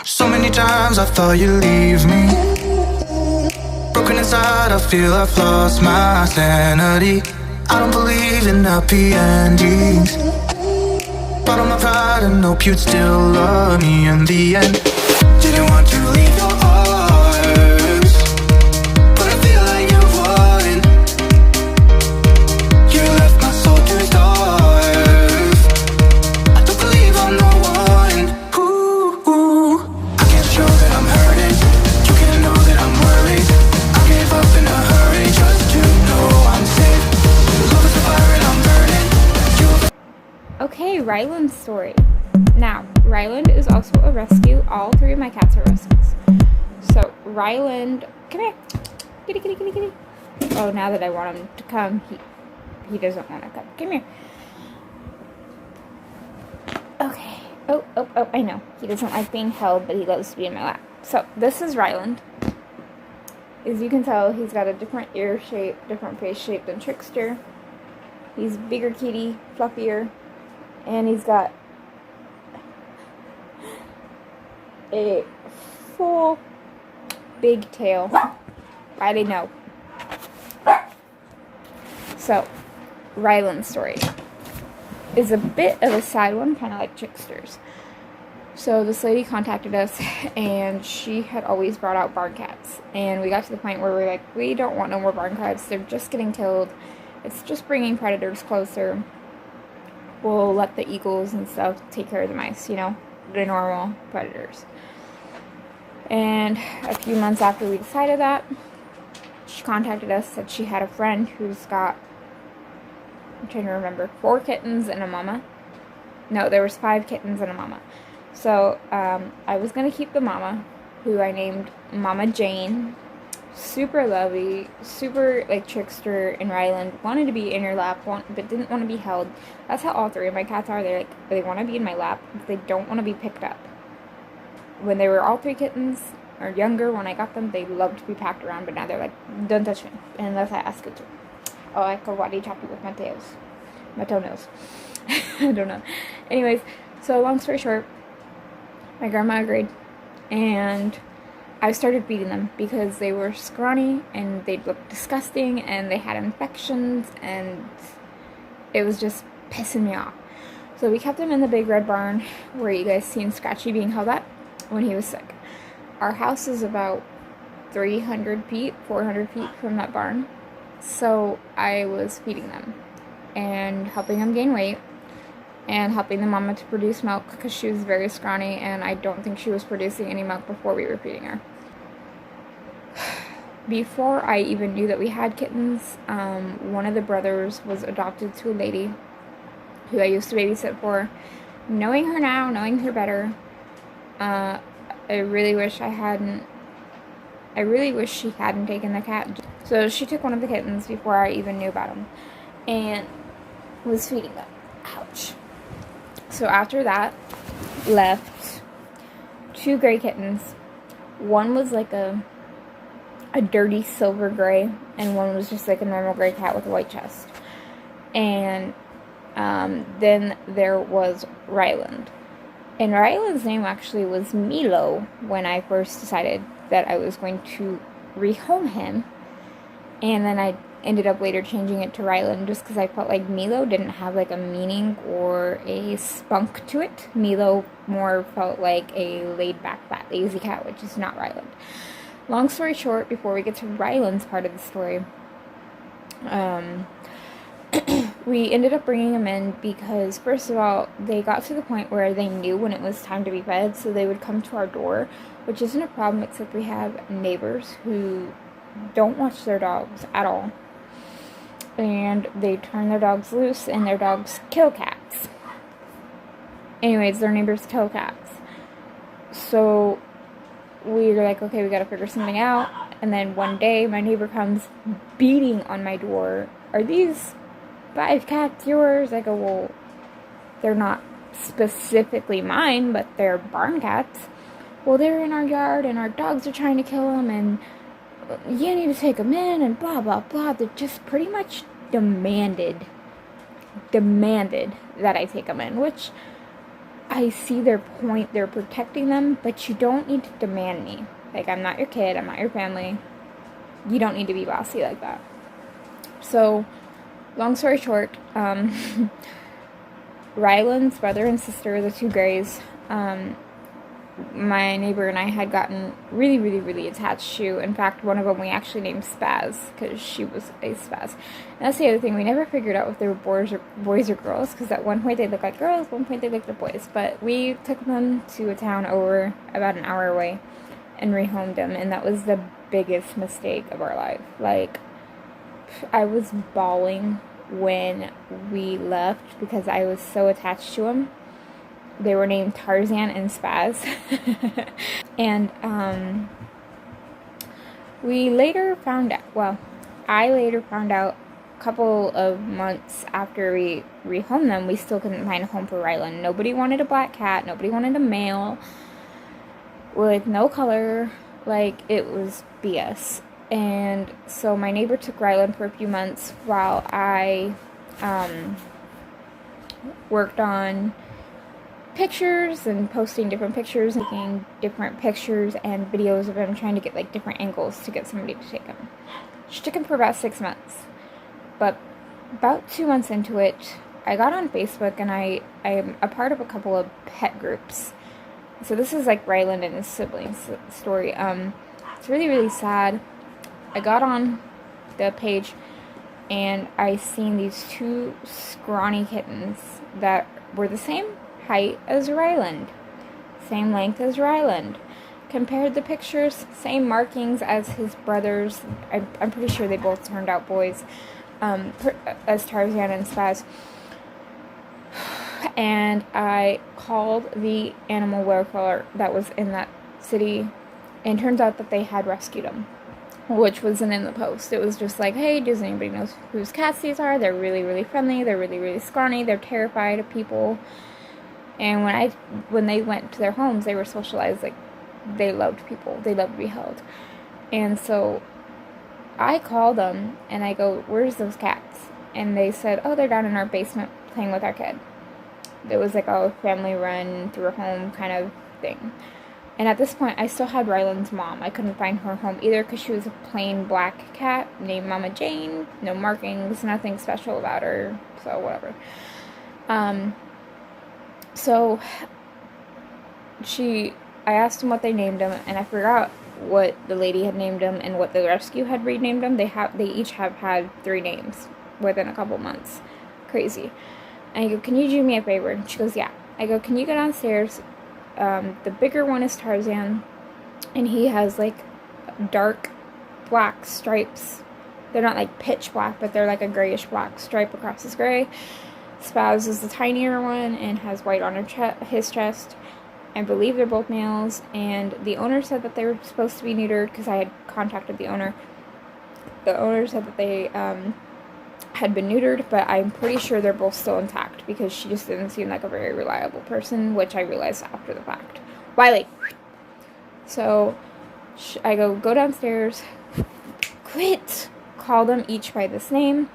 So many times I thought you'd leave me. Broken inside, I feel I've lost my sanity. I don't believe in happy endings. Bottle my pride and hope you'd still love me in the end. Didn't want to leave your arms, but I feel like you won. You left my soul to starve. I don't believe I'm the one. Ooh, I can't show that I'm hurting. You can't know that I'm worried. I gave up in a hurry just to know I'm safe. Love is a fire and I'm burning. Okay, Ryland's story. Now, Ryland is also a rescue. All three of my cats are rescues. So, Ryland, come here. Kitty, kitty, kitty, kitty. Oh, now that I want him to come, he doesn't want to come. Come here. Okay. Oh, I know. He doesn't like being held, but he loves to be in my lap. So, this is Ryland. As you can tell, he's got a different ear shape, different face shape than Trickster. He's bigger kitty, fluffier, and he's got a full big tail. I didn't know. So, Ryland's story is a bit of a sad one, kind of like Trickster's. So this lady contacted us, and she had always brought out barn cats, and we got to the point where we were like, we don't want no more barn cats. They're just getting killed. It's just bringing predators closer. We'll let the eagles and stuff take care of the mice, you know, the normal predators. And a few months after we decided that, she contacted us, said she had a friend who's got, I'm trying to remember, 4 kittens and a mama. No, there was 5 kittens and a mama. So, I was going to keep the mama, who I named Mama Jane. Super lovely, super like Trickster and Ryland. Wanted to be in your lap, but didn't want to be held. That's how all 3 of my cats are. They're like, they want to be in my lap, but they don't want to be picked up. When they were all 3 kittens, or younger, when I got them, they loved to be packed around, but now they're like, don't touch me, unless I ask you to. Oh, I could karate chop you with my toenails. I don't know. Anyways, so long story short, my grandma agreed, and I started feeding them because they were scrawny and they looked disgusting and they had infections and it was just pissing me off. So we kept them in the big red barn where you guys seen Scratchy being held at when he was sick. Our house is about 300 feet, 400 feet from that barn. So I was feeding them and helping them gain weight and helping the mama to produce milk because she was very scrawny and I don't think she was producing any milk before we were feeding her. Before I even knew that we had kittens, one of the brothers was adopted to a lady who I used to babysit for. Knowing her now, knowing her better, I really wish she hadn't taken the cat. So she took one of the kittens before I even knew about them and was feeding them. Ouch. So after that, left 2 gray kittens. One was like a dirty silver gray, and one was just like a normal gray cat with a white chest. And then there was Ryland. And Ryland's name actually was Milo when I first decided that I was going to rehome him. And then I ended up later changing it to Ryland just because I felt like Milo didn't have like a meaning or a spunk to it. Milo more felt like a laid-back, fat, lazy cat, which is not Ryland. Long story short, before we get to Ryland's part of the story, we ended up bringing them in because, first of all, they got to the point where they knew when it was time to be fed, so they would come to our door, which isn't a problem except we have neighbors who don't watch their dogs at all. And they turn their dogs loose, and their dogs kill cats. Anyways, their neighbors kill cats. So we were like, okay, we gotta figure something out. And then one day, my neighbor comes beating on my door. Are these 5 cats yours? I go, well, they're not specifically mine, but they're barn cats. Well, they're in our yard, and our dogs are trying to kill them, and you need to take them in, and blah, blah, blah. They just pretty much demanded that I take them in, which I see their point. They're protecting them, but you don't need to demand me. Like, I'm not your kid. I'm not your family. You don't need to be bossy like that. So, long story short, Ryland's brother and sister, the two Grays, my neighbor and I had gotten really, really, really attached to. In fact, one of them we actually named Spaz because she was a Spaz. And that's the other thing. We never figured out if they were boys or girls, because at one point they looked like girls, one point they looked like boys. But we took them to a town over about an hour away and rehomed them, and that was the biggest mistake of our life. Like, I was bawling when we left because I was so attached to them. They were named Tarzan and Spaz. And we later found out, well, I later found out a couple of months after we rehomed them, we still couldn't find a home for Ryland. Nobody wanted a black cat. Nobody wanted a male with no color. Like, it was BS. And so my neighbor took Ryland for a few months while I worked on pictures and posting different pictures, taking different pictures and videos of him, trying to get like different angles to get somebody to take him. She took him for about 6 months, but about 2 months into it, I got on Facebook, and I am a part of a couple of pet groups. So this is like Ryland and his siblings story. It's really, really sad. I got on the page and I seen these two scrawny kittens that were the same height as Ryland, same length as Ryland. Compared the pictures, same markings as his brothers. I'm pretty sure they both turned out boys, as Tarzan and Spaz. And I called the animal welfare that was in that city, and turns out that they had rescued them, which wasn't in the post. It was just like, hey, does anybody know whose cats these are? They're really, really friendly. They're really, really scrawny. They're terrified of people. And when they went to their homes, they were socialized. Like, they loved people. They loved to be held. And so I called them and I go, where's those cats? And they said, oh, they're down in our basement playing with our kid. It was like a family run through a home kind of thing. And at this point, I still had Ryland's mom. I couldn't find her home either because she was a plain black cat named Mama Jane. No markings, nothing special about her. So whatever. So I asked them what they named him, and I forgot what the lady had named him and what the rescue had renamed him. They each have had 3 names within a couple months. Crazy. And I go, can you do me a favor? And she goes, yeah. I go, can you go downstairs? The bigger one is Tarzan, and he has like dark black stripes. They're not like pitch black, but they're like a grayish black stripe across his gray. Spaz is the tinier one and has white on his chest. I believe they're both males, and the owner said that they were supposed to be neutered because I had contacted the owner. The owner said that they had been neutered, but I'm pretty sure they're both still intact because she just didn't seem like a very reliable person, which I realized after the fact. Wiley! So I go downstairs, quit, call them each by this name,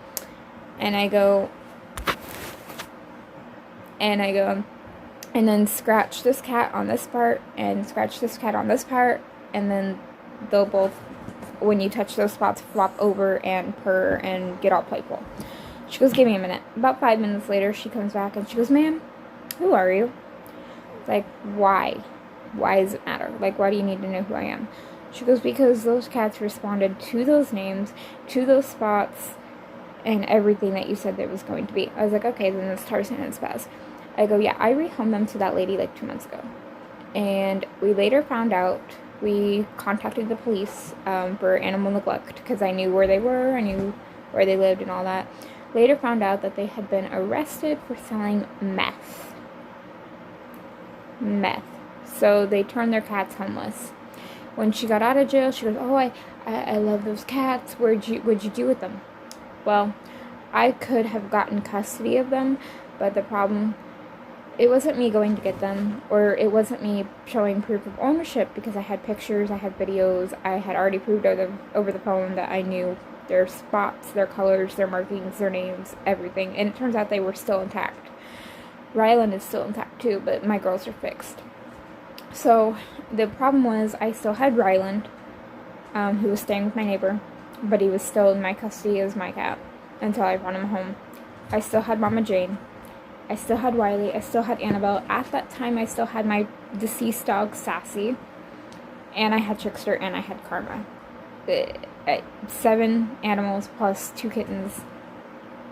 and I go, and then scratch this cat on this part, and scratch this cat on this part, and then they'll both, when you touch those spots, flop over and purr and get all playful. She goes, give me a minute. About 5 minutes later, she comes back and she goes, ma'am, who are you? Like, why? Why does it matter? Like, why do you need to know who I am? She goes, because those cats responded to those names, to those spots, and everything that you said there was going to be. I was like, okay, then it's Tarzan and Spaz. I go, yeah, I rehomed them to that lady like 2 months ago. And we later found out, we contacted the police for animal neglect because I knew where they were, I knew where they lived and all that. Later found out that they had been arrested for selling meth. So they turned their cats homeless. When she got out of jail, she goes, oh, I love those cats. What'd you do with them? Well, I could have gotten custody of them, but the problem, it wasn't me going to get them, or it wasn't me showing proof of ownership because I had pictures, I had videos, I had already proved over the phone that I knew their spots, their colors, their markings, their names, everything. And it turns out they were still intact. Ryland is still intact too, but my girls are fixed. So the problem was I still had Ryland, who was staying with my neighbor, but he was still in my custody as my cat until I brought him home. I still had Mama Jane. I still had Wiley. I still had Annabelle. At that time, I still had my deceased dog, Sassy. And I had Trickster, and I had Karma. 7 animals plus 2 kittens.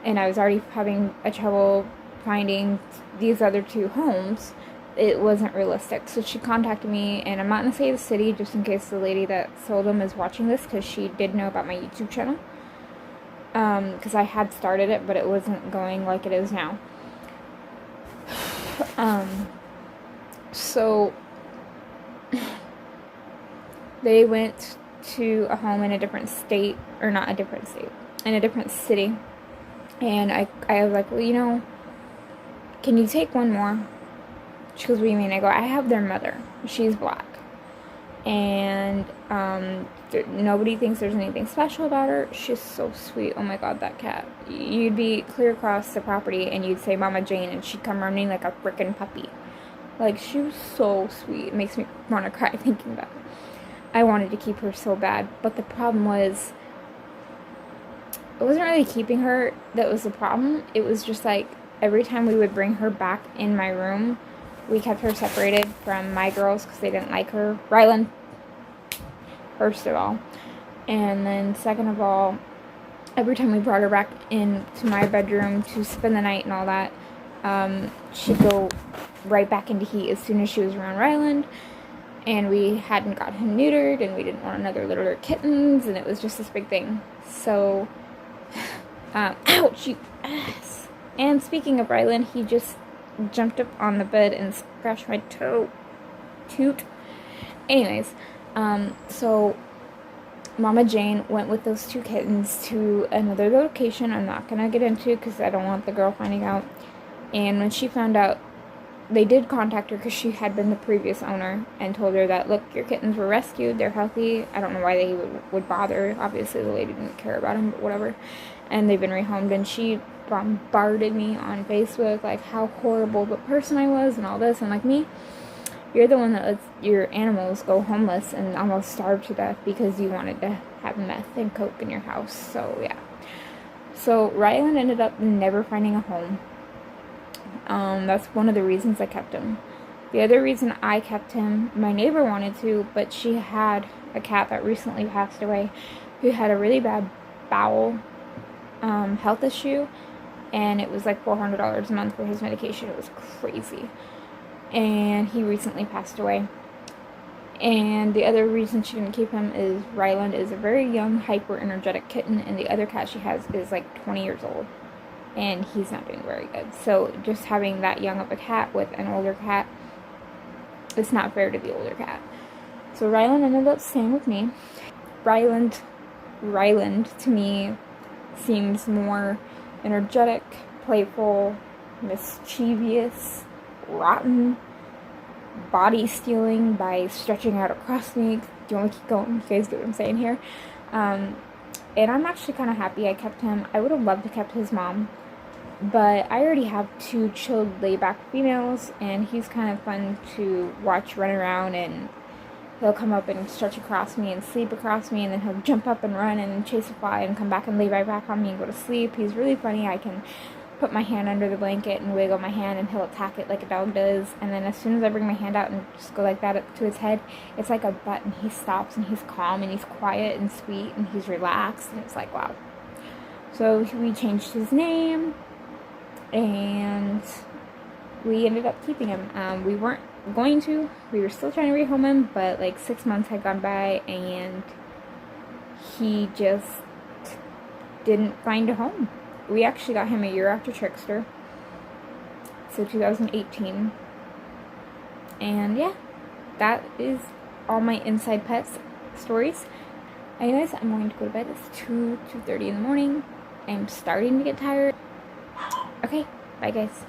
And I was already having trouble finding these other 2 homes. It wasn't realistic. So she contacted me, and I'm not going to say the city just in case the lady that sold them is watching this, because she did know about my YouTube channel. Because I had started it, but it wasn't going like it is now. So they went to a home in a different state, or not a different state, in a different city. And I was like, well, you know, can you take one more? She goes, what do you mean? I go, I have their mother. She's black. And nobody thinks there's anything special about her. She's so sweet. Oh my god, that cat. You'd be clear across the property and you'd say Mama Jane, and she'd come running like a freaking puppy. Like, she was so sweet. It makes me want to cry thinking about it. I wanted to keep her so bad, but the problem was, it wasn't really keeping her that was the problem. It was just like, every time we would bring her back in my room, we kept her separated from my girls because they didn't like her. Ryland, first of all. And then second of all, every time we brought her back into my bedroom to spend the night and all that, she'd go right back into heat as soon as she was around Ryland. And we hadn't got him neutered, and we didn't want another litter of kittens, and it was just this big thing. So, ouch, you ass. And speaking of Ryland, he just jumped up on the bed and scratched my toe. Toot. Anyways, so Mama Jane went with those 2 kittens to another location I'm not gonna get into because I don't want the girl finding out. And when she found out, they did contact her because she had been the previous owner and told her that, look, your kittens were rescued, they're healthy. I don't know why they would bother. Obviously the lady didn't care about them, but whatever. And they've been rehomed, and she bombarded me on Facebook like how horrible of a person I was and all this. And like, me, you're the one that lets your animals go homeless and almost starve to death because you wanted to have meth and coke in your house. So yeah. So Ryland ended up never finding a home. That's one of the reasons I kept him. The other reason I kept him, my neighbor wanted to, but she had a cat that recently passed away who had a really bad bowel health issue, and it was like $400 a month for his medication. It was crazy. And he recently passed away. And the other reason she didn't keep him is Ryland is a very young, hyper energetic kitten, and the other cat she has is like 20 years old. And he's not doing very good. So just having that young of a cat with an older cat, it's not fair to the older cat. So Ryland ended up staying with me. Ryland to me seems more energetic, playful, mischievous, rotten, body stealing by stretching out across me. Do you want me to keep going? You guys get what I'm saying here? And I'm actually kind of happy I kept him. I would have loved to kept his mom, but I already have 2 chilled, laid-back females, and he's kind of fun to watch run around, and he'll come up and stretch across me and sleep across me, and then he'll jump up and run and chase a fly and come back and lay right back on me and go to sleep. He's really funny. I can put my hand under the blanket and wiggle my hand, and he'll attack it like a dog does. And then as soon as I bring my hand out and just go like that up to his head, it's like a button. He stops, and he's calm, and he's quiet and sweet, and he's relaxed, and it's like, wow. So we changed his name, and we ended up keeping him. We weren't going to. We were still trying to rehome him, but like 6 months had gone by, and he just didn't find a home. We actually got him a year after Trickster, so 2018, and yeah, that is all my inside pets stories. Anyways, I'm going to go to bed. It's 2:30 in the morning. I'm starting to get tired. Okay, bye guys.